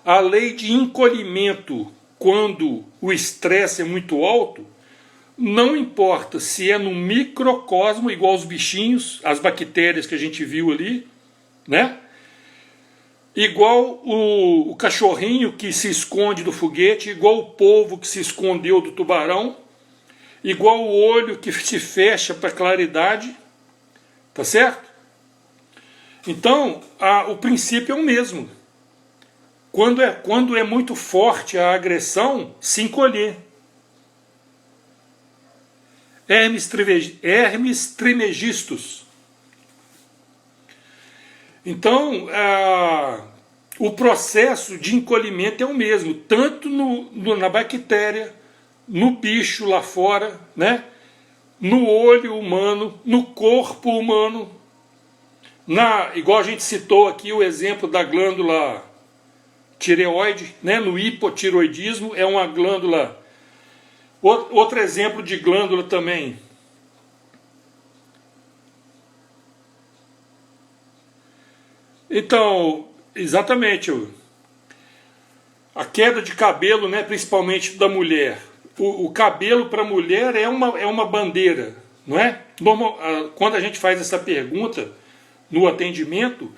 a lei de encolhimento quando o estresse é muito alto, não importa se é no microcosmo, igual os bichinhos, as bactérias que a gente viu ali, né? Igual o cachorrinho que se esconde do foguete, igual o polvo que se escondeu do tubarão, igual o olho que se fecha para claridade, tá certo? Então, o princípio é o mesmo. Quando é muito forte a agressão, se encolher. Hermes Trismegistus. Então, o processo de encolhimento é o mesmo, tanto na bactéria, no bicho lá fora, né? No olho humano, no corpo humano, igual a gente citou aqui o exemplo da glândula tireoide, né? No hipotiroidismo, é uma glândula. Outro exemplo de glândula também. Então, exatamente, a queda de cabelo, né, principalmente da mulher. O cabelo para a mulher é uma bandeira, não é? Quando a gente faz essa pergunta no atendimento,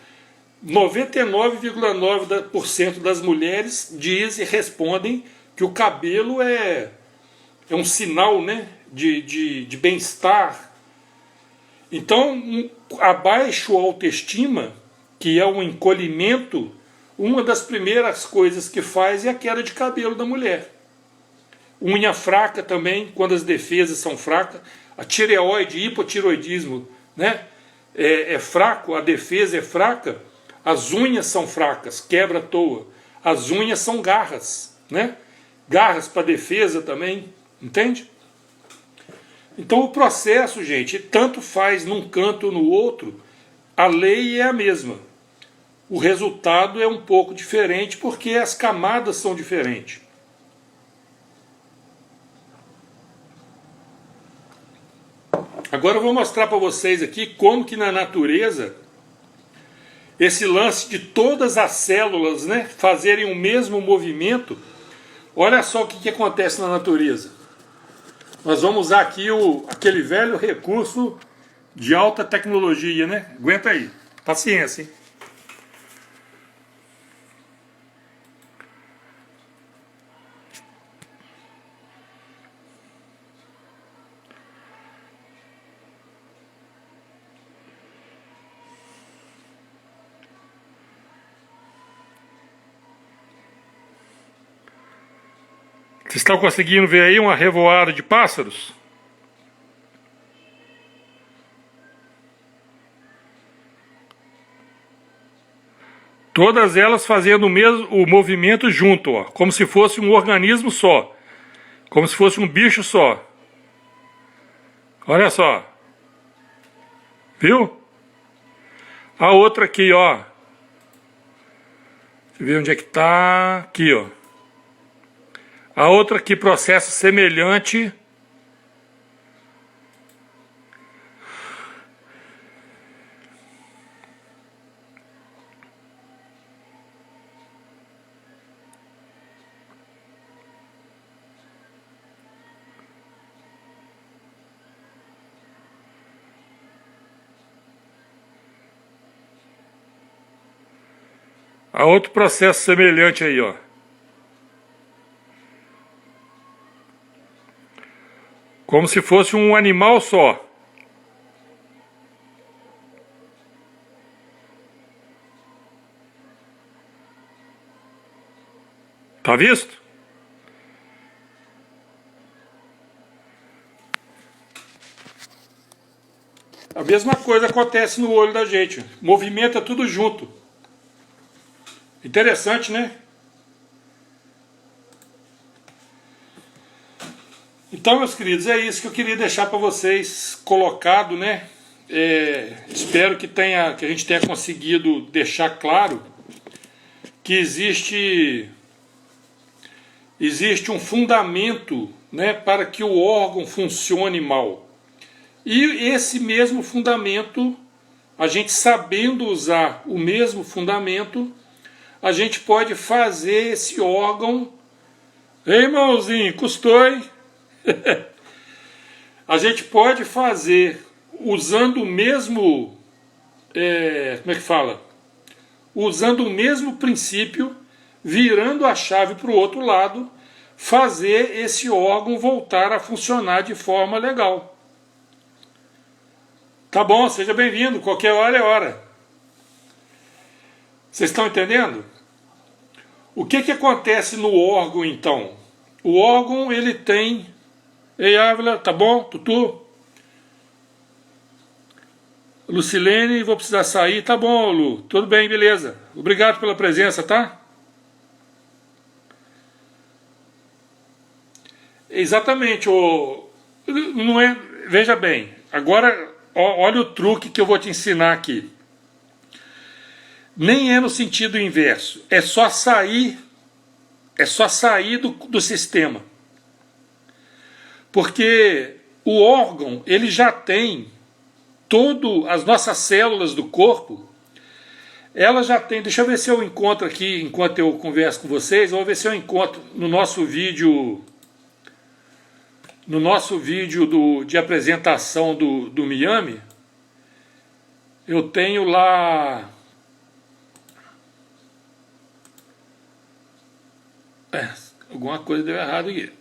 99,9% das mulheres dizem e respondem que o cabelo é um sinal, né, de bem-estar. Então, a baixa autoestima, que é um encolhimento, uma das primeiras coisas que faz é a queda de cabelo da mulher. Unha fraca também, quando as defesas são fracas. A tireoide, hipotiroidismo, né? É fraco, a defesa é fraca, as unhas são fracas, quebra à toa. As unhas são garras, né? Garras para defesa também, entende? Então o processo, gente, tanto faz num canto ou no outro, a lei é a mesma. O resultado é um pouco diferente porque as camadas são diferentes. Agora eu vou mostrar para vocês aqui como que na natureza esse lance de todas as células, né, fazerem o mesmo movimento. Olha só o que acontece na natureza. Nós vamos usar aqui aquele velho recurso de alta tecnologia, né? Aguenta aí, paciência, hein? Vocês estão conseguindo ver aí uma revoada de pássaros? Todas elas fazendo o movimento junto, ó, como se fosse um organismo só. Como se fosse um bicho só. Olha só. Viu? A outra aqui, ó. Você vê onde é que tá? Aqui, ó. A outra aqui, processo semelhante. A outro processo semelhante aí, ó. Como se fosse um animal só. Tá visto? A mesma coisa acontece no olho da gente. Movimenta tudo junto. Interessante, né? Então, meus queridos, é isso que eu queria deixar para vocês colocado, né? Espero que a gente tenha conseguido deixar claro que existe um fundamento, né, para que o órgão funcione mal. E esse mesmo fundamento, a gente sabendo usar o mesmo fundamento, a gente pode fazer esse órgão... Ei, irmãozinho, custou, hein? A gente pode fazer usando o mesmo, como é que fala? Usando o mesmo princípio, virando a chave para o outro lado, fazer esse órgão voltar a funcionar de forma legal. Tá bom, seja bem-vindo, qualquer hora é hora. Vocês estão entendendo? O que acontece no órgão então? O órgão ele tem... Ei, Ávila, tá bom? Tutu? Lucilene, vou precisar sair. Tá bom, Lu. Tudo bem, beleza. Obrigado pela presença, tá? Exatamente. Não é... Veja bem. Agora, olha o truque que eu vou te ensinar aqui. Nem é no sentido inverso. É só sair do sistema. Porque o órgão, ele já tem as nossas células do corpo, ela já tem... Deixa eu ver se eu encontro aqui, enquanto eu converso com vocês, vou ver se eu encontro no nosso vídeo de apresentação do Miami, eu tenho lá... alguma coisa deu errado aqui.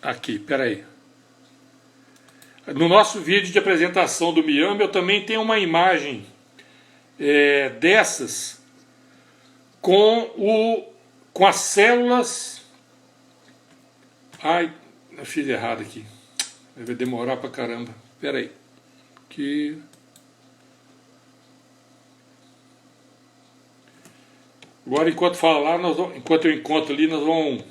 Aqui, peraí. No nosso vídeo de apresentação do Miami, eu também tenho uma imagem dessas com as células. Ai, eu fiz errado aqui. Vai demorar pra caramba. Peraí. Aqui. Agora, enquanto falar, enquanto eu encontro ali, nós vamos...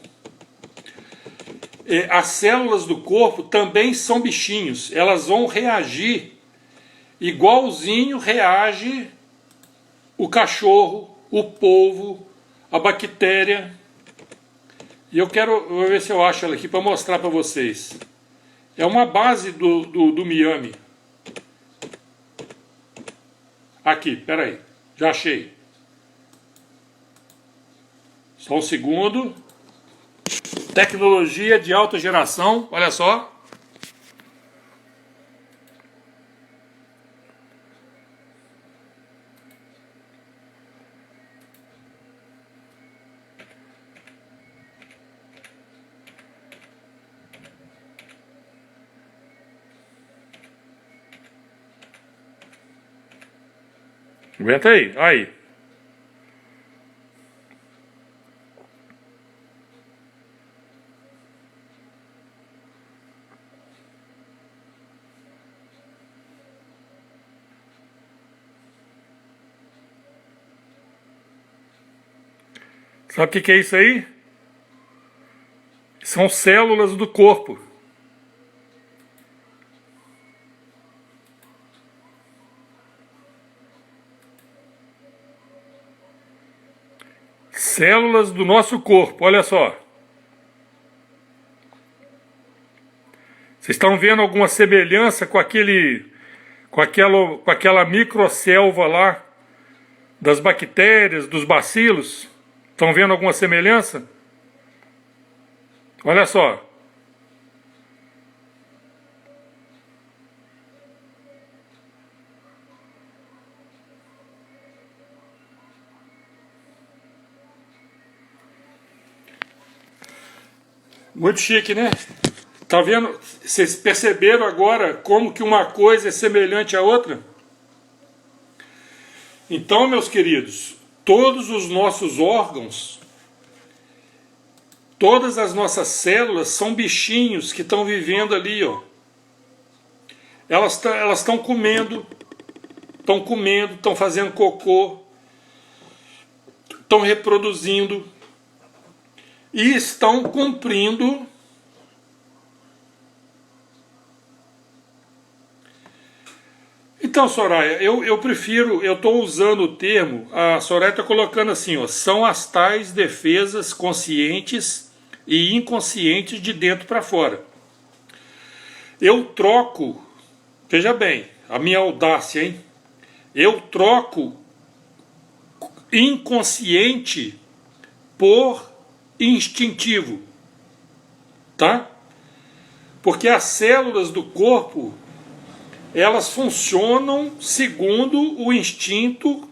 as células do corpo também são bichinhos. Elas vão reagir igualzinho reage o cachorro, o polvo, a bactéria. E vou ver se eu acho ela aqui para mostrar para vocês. É uma base do Miami. Aqui, peraí. Já achei. Só um segundo. Tecnologia de alta geração, olha só. Aguenta aí, aí. Sabe o que é isso aí? São células do corpo. Células do nosso corpo, olha só. Vocês estão vendo alguma semelhança com aquela microselva lá das bactérias, dos bacilos? Estão vendo alguma semelhança? Olha só. Muito chique, né? Tá vendo? Vocês perceberam agora como que uma coisa é semelhante à outra? Então, meus queridos, todos os nossos órgãos, todas as nossas células são bichinhos que estão vivendo ali, ó. Elas estão comendo, estão fazendo cocô, estão reproduzindo e estão cumprindo Então, Soraya, eu prefiro, eu estou usando o termo, a Soraya está colocando assim, ó, são as tais defesas conscientes e inconscientes de dentro para fora. Eu troco, veja bem, a minha audácia, hein? Eu troco inconsciente por instintivo, tá? Porque as células do corpo, elas funcionam segundo o instinto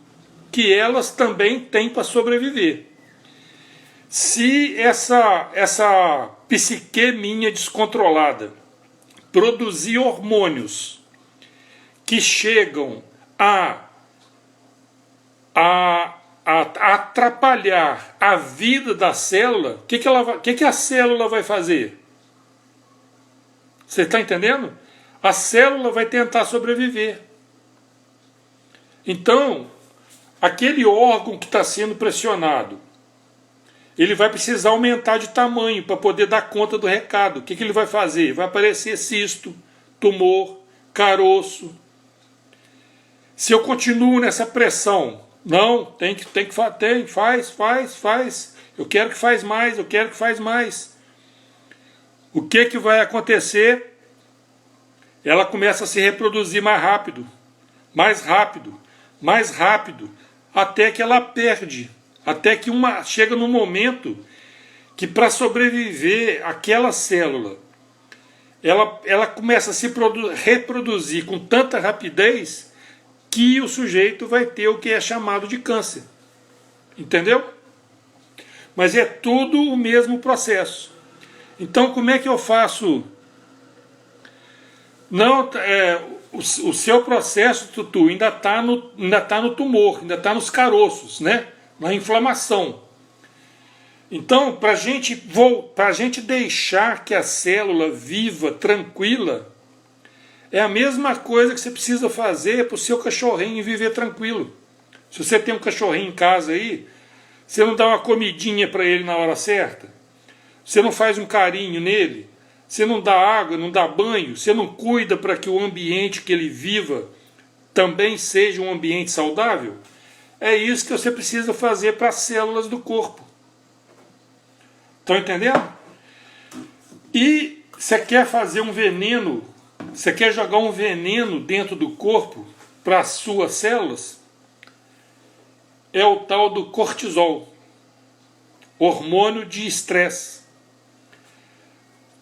que elas também têm para sobreviver. Se essa psique minha descontrolada produzir hormônios que chegam a atrapalhar a vida da célula, o que a célula vai fazer? Você está entendendo? A célula vai tentar sobreviver. Então, aquele órgão que está sendo pressionado, ele vai precisar aumentar de tamanho para poder dar conta do recado. O que ele vai fazer? Vai aparecer cisto, tumor, caroço. Se eu continuo nessa pressão, não, faz. Eu quero que faz mais. O que vai acontecer? Ela começa a se reproduzir mais rápido, até que ela perde, até que chega num momento que para sobreviver aquela célula, ela começa a se reproduzir com tanta rapidez que o sujeito vai ter o que é chamado de câncer. Entendeu? Mas é tudo o mesmo processo. Então, como é que eu faço? Não, o seu processo, Tutu, ainda está no tumor, ainda está nos caroços, né? Na inflamação. Então, para a gente deixar que a célula viva, tranquila, é a mesma coisa que você precisa fazer para o seu cachorrinho viver tranquilo. Se você tem um cachorrinho em casa aí, você não dá uma comidinha para ele na hora certa, você não faz um carinho nele, você não dá água, não dá banho, você não cuida para que o ambiente que ele viva também seja um ambiente saudável, é isso que você precisa fazer para as células do corpo. Estão entendendo? E você quer fazer um veneno, você quer jogar um veneno dentro do corpo para as suas células, é o tal do cortisol, hormônio de estresse.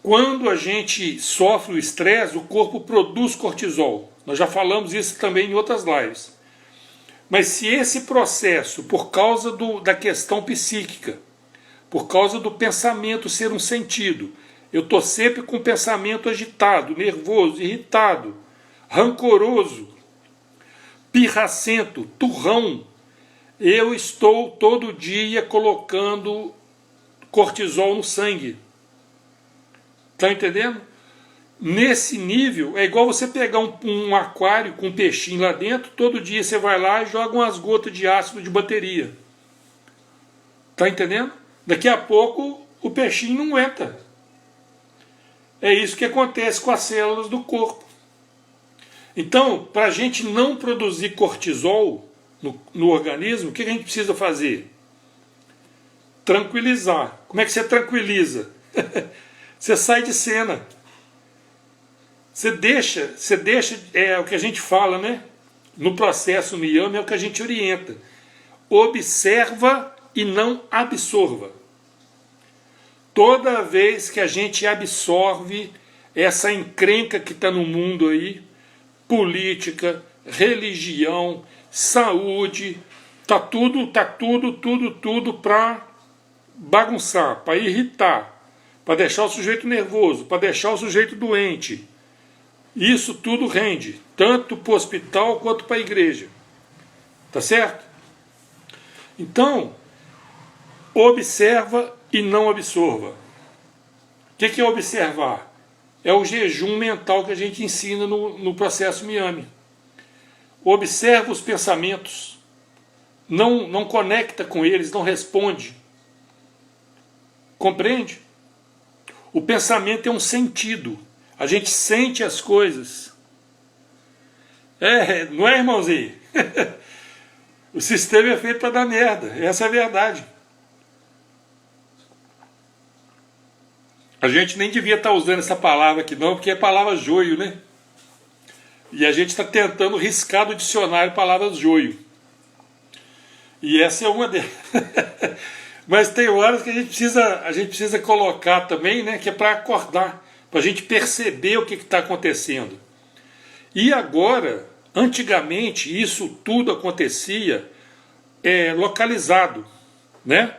Quando a gente sofre o estresse, o corpo produz cortisol. Nós já falamos isso também em outras lives. Mas se esse processo, por causa da questão psíquica, por causa do pensamento ser um sentido, eu estou sempre com o pensamento agitado, nervoso, irritado, rancoroso, pirracento, turrão, eu estou todo dia colocando cortisol no sangue. Está entendendo? Nesse nível, é igual você pegar um aquário com um peixinho lá dentro, todo dia você vai lá e joga umas gotas de ácido de bateria. Está entendendo? Daqui a pouco o peixinho não aguenta. É isso que acontece com as células do corpo. Então, para a gente não produzir cortisol no organismo, o que a gente precisa fazer? Tranquilizar. Como é que você tranquiliza? Você sai de cena. Você deixa, é o que a gente fala, né? No processo Miami é o que a gente orienta. Observa e não absorva. Toda vez que a gente absorve essa encrenca que está no mundo aí, política, religião, saúde, tá tudo para bagunçar, para irritar, para deixar o sujeito nervoso, para deixar o sujeito doente. Isso tudo rende, tanto para o hospital quanto para a igreja. Tá certo? Então, observa e não absorva. O que é observar? É o jejum mental que a gente ensina no processo Miami. Observa os pensamentos, não conecta com eles, não responde. Compreende? O pensamento é um sentido. A gente sente as coisas. Não é, irmãozinho? O sistema é feito para dar merda. Essa é a verdade. A gente nem devia estar usando essa palavra aqui não, porque é palavra joio, né? E a gente está tentando riscar do dicionário palavras joio. E essa é uma delas. Mas tem horas que a gente precisa colocar também, né? Que é para acordar, para a gente perceber o que está acontecendo. E agora, antigamente, isso tudo acontecia localizado, né?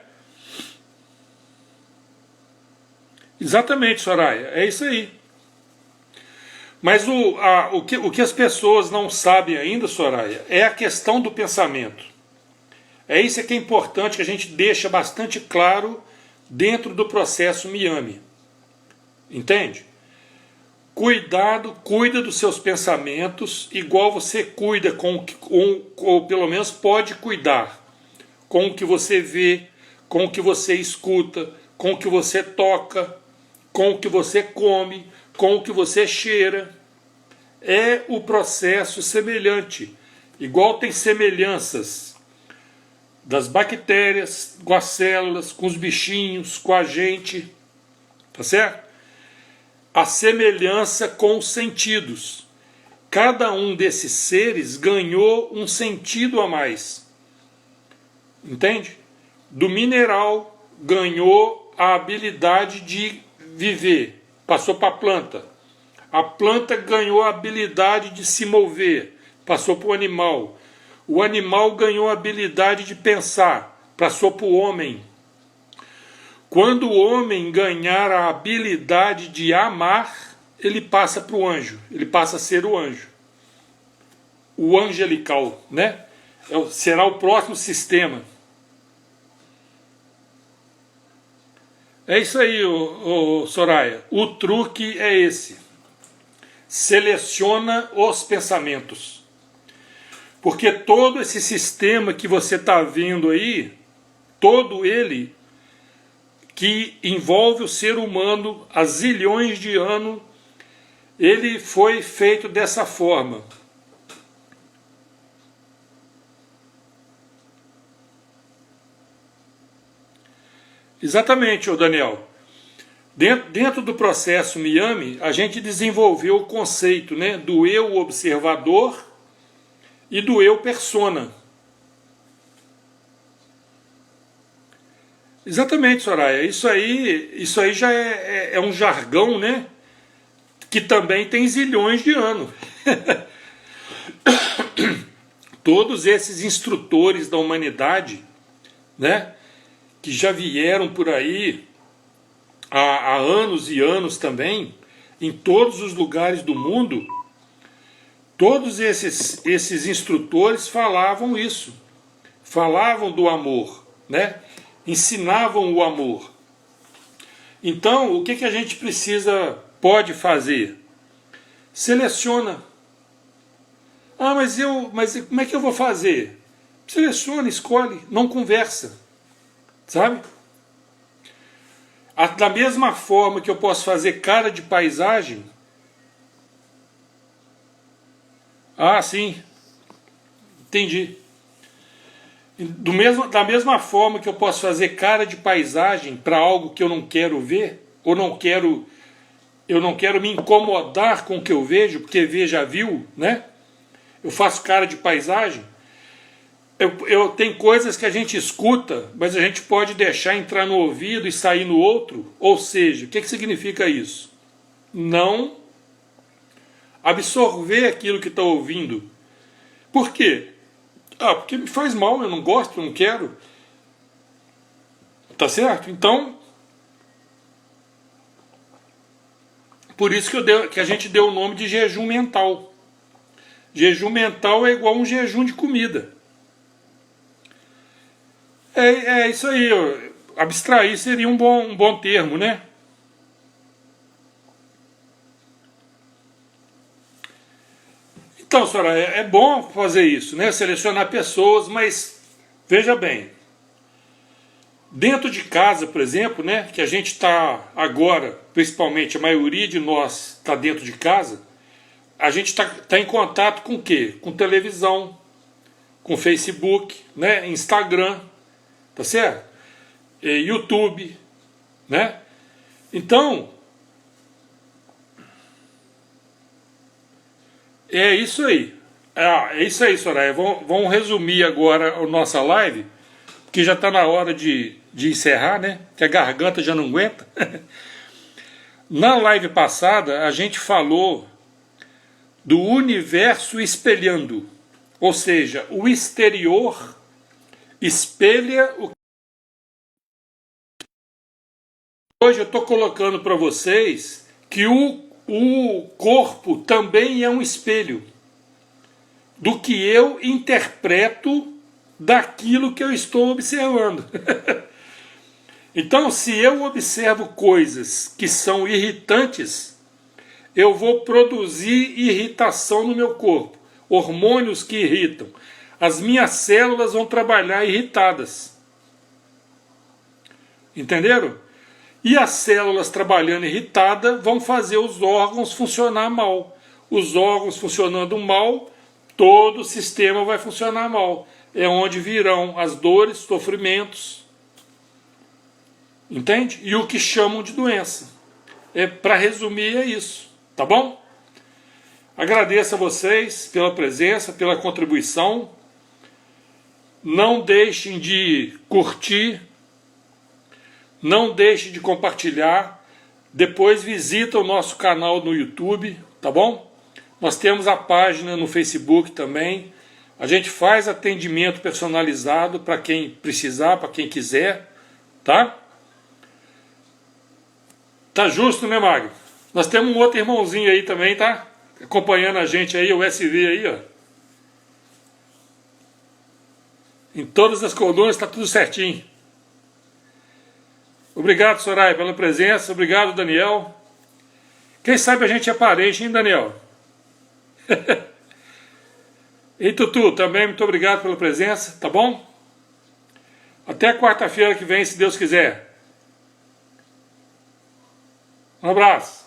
Exatamente, Soraya, é isso aí. Mas o que as pessoas não sabem ainda, Soraya, é a questão do pensamento. É isso que é importante, que a gente deixa bastante claro dentro do processo Miami. Entende? Cuida dos seus pensamentos, igual você cuida ou pelo menos pode cuidar, com o que você vê, com o que você escuta, com o que você toca, com o que você come, com o que você cheira. É o processo semelhante. Igual tem semelhanças das bactérias com as células, com os bichinhos, com a gente. Tá certo? A semelhança com os sentidos. Cada um desses seres ganhou um sentido a mais. Entende? Do mineral ganhou a habilidade de viver, passou para a planta. A planta ganhou a habilidade de se mover, passou para o animal. O animal ganhou a habilidade de pensar, passou para o homem. Quando o homem ganhar a habilidade de amar, ele passa para o anjo, ele passa a ser o anjo. O angelical, né? Será o próximo sistema. É isso aí, Soraya. O truque é esse. Seleciona os pensamentos. Porque todo esse sistema que você está vendo aí, todo ele que envolve o ser humano há zilhões de anos, ele foi feito dessa forma. Exatamente, Daniel. Dentro do processo Miami, a gente desenvolveu o conceito, né, do eu observador e do eu persona. Exatamente, Soraya. Isso aí já é um jargão, né, que também tem zilhões de anos. Todos esses instrutores da humanidade, né, que já vieram por aí há anos e anos também, em todos os lugares do mundo, todos esses instrutores falavam isso, falavam do amor, né? Ensinavam o amor. Então, o que a gente pode fazer? Seleciona. Ah, mas como é que eu vou fazer? Seleciona, escolhe, não conversa, sabe? Da mesma forma que eu posso fazer cara de paisagem. Ah, sim. Entendi. Da mesma forma que eu posso fazer cara de paisagem para algo que eu não quero ver, ou eu não quero me incomodar com o que eu vejo, porque já viu, né? Eu faço cara de paisagem. Tem coisas que a gente escuta, mas a gente pode deixar entrar no ouvido e sair no outro. Ou seja, o que significa isso? Não absorver aquilo que está ouvindo. Por quê? Ah, porque me faz mal, eu não gosto, eu não quero. Tá certo? Então, por isso que a gente deu o nome de jejum mental. Jejum mental é igual a um jejum de comida. É isso aí, abstrair seria um bom termo, né? Então, senhora, é bom fazer isso, né? Selecionar pessoas, mas veja bem, dentro de casa, por exemplo, né? Que a gente está agora, principalmente a maioria de nós está dentro de casa, a gente está em contato com o quê? Com televisão, com Facebook, né? Instagram, tá certo? YouTube, né? Então, é isso aí. É isso aí, Soraya. Vamos resumir agora a nossa live, que já está na hora de encerrar, né? Que a garganta já não aguenta. Na live passada, a gente falou do universo espelhando. Ou seja, o exterior espelha o. Hoje eu estou colocando para vocês que o corpo também é um espelho do que eu interpreto daquilo que eu estou observando. Então, se eu observo coisas que são irritantes, eu vou produzir irritação no meu corpo, hormônios que irritam. As minhas células vão trabalhar irritadas. Entenderam? E as células trabalhando irritadas vão fazer os órgãos funcionar mal. Os órgãos funcionando mal, todo o sistema vai funcionar mal. É onde virão as dores, sofrimentos. Entende? E o que chamam de doença. Para resumir, é isso. Tá bom? Agradeço a vocês pela presença, pela contribuição. Não deixem de curtir. Não deixe de compartilhar. Depois visita o nosso canal no YouTube, tá bom? Nós temos a página no Facebook também. A gente faz atendimento personalizado para quem precisar, para quem quiser, tá? Tá justo, né, Magno? Nós temos um outro irmãozinho aí também, tá? Acompanhando a gente aí, o SV aí, ó. Em todas as colunas tá tudo certinho. Obrigado, Soraya, pela presença. Obrigado, Daniel. Quem sabe a gente é parente, hein, Daniel? E Tutu, também muito obrigado pela presença, tá bom? Até quarta-feira que vem, se Deus quiser. Um abraço.